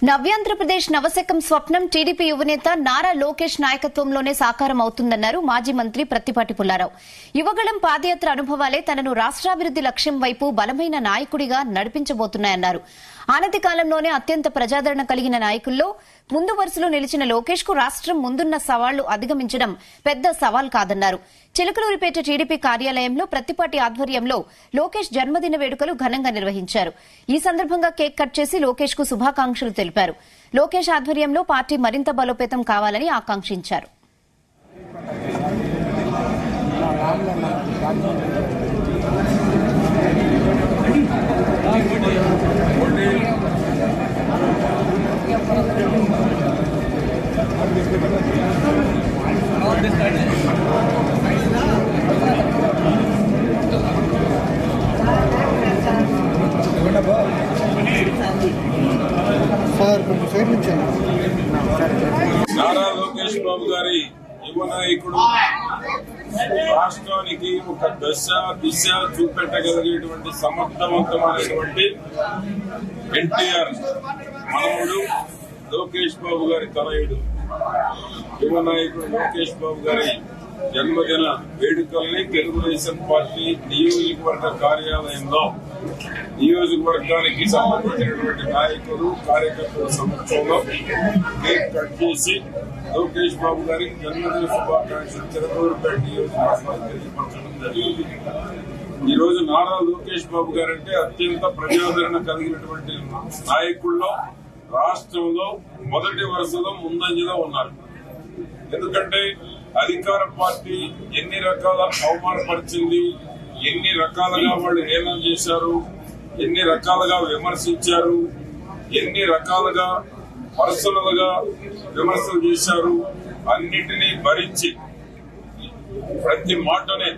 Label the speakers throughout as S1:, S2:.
S1: నవ్యాంధ్రప్రదేశ్ నవశకం స్వప్నం టీడీపీ యువనేత నారా లోకేష్ నాయకత్వంలోనే సాకారం అవుతుందన్నారు మాజీ మంత్రి ప్రత్తిపాటి పుల్లారావు. యువగళం పాదయాత్ర అనుభవాలే తనను రాష్ట్రాభివృద్ది లక్ష్యం వైపు బలమైన నాయకుడిగా నడిపించబోతున్నాయన్నారు. ఆనతి కాలంలోనే అత్యంత ప్రజాదరణ కలిగిన నాయకుల్లో ముందు వరుసలో నిలిచిన లోకేష్ కు రాష్ట్రం ముందున్న సవాళ్లు అధిగమించడం పెద్ద సవాల్ కాదన్నారు. చిలకలూరిపేట టీడీపీ కార్యాలయంలో ప్రత్తిపాటి ఆధ్వర్యంలో లోకేష్ జన్మదిన వేడుకలు ఘనంగా నిర్వహించారు. ఈ సందర్భంగా కేక్ కట్ చేసి లోకేష్ కు శుభాకాంక్షలు తెలిపారు. లోకేష్ ఆధ్వర్యంలో పార్టీ మరింత బలోపేతం కావాలని ఆకాంక్షించారు.
S2: నారా లోకేష్ బాబు గారి యువ నాయకుడు రాష్ట్రానికి ఒక దిశ చూపెట్టగలిగేటువంటి సమర్థవంతమైనటువంటి ఎన్టీఆర్ మనవుడు లోకేష్ బాబు గారి తనయుడు యువ నాయకుడు లోకేష్ బాబు గారి జన్మదిన వేడుకల్ని తెలుగుదేశం పార్టీ నియోజకవర్గ కార్యాలయంలో నియోజకవర్గానికి సంబంధించినటువంటి నాయకులు కార్యకర్తల సమక్షంలో కేక్ కట్ చేసి లోకేష్ బాబు గారికి జన్మదిన శుభాకాంక్షలు చిలకలూరిపేట నియోజకవర్గానికి తెలియపరచడం జరిగింది. ఈ రోజు నారా లోకేష్ బాబు గారంటే అత్యంత ప్రజాదరణ కలిగినటువంటి నాయకుల్లో రాష్ట్రంలో మొదటి వరుసలో ముందంజలో ఉన్నారు. ఎందుకంటే అధికార పార్టీ ఎన్ని రకాల అవమానపరిచింది, ఎన్ని రకాలుగా వాళ్ళు హేళన చేశారు, ఎన్ని రకాలుగా విమర్శించారు, ఎన్ని రకాలుగా పర్సనల్గా విమర్శలు చేశారు, అన్నిటినీ భరించి ప్రతి మాటనే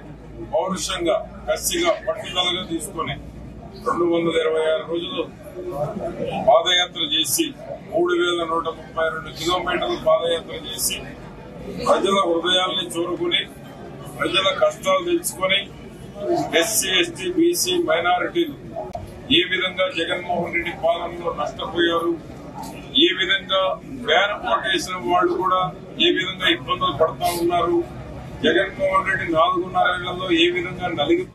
S2: పౌరుషంగా కసిగా పట్టుదలగా తీసుకుని 226 రోజులు పాదయాత్ర చేసి 3132 కిలోమీటర్లు పాదయాత్ర చేసి ప్రజల హృదయాల్ని చూరుకుని ప్రజల కష్టాలు తెలుసుకుని ఎస్సీ ఎస్టీ బీసీ మైనారిటీలు ఏ విధంగా జగన్మోహన్ రెడ్డి పాలనలో నష్టపోయారు, ఏ విధంగా బ్యాన్ ఓటేసిన వాళ్ళు కూడా ఏ విధంగా ఇబ్బందులు పడతా ఉన్నారు, జగన్మోహన్ రెడ్డి 4.5 ఏళ్లలో ఏ విధంగా నలిగి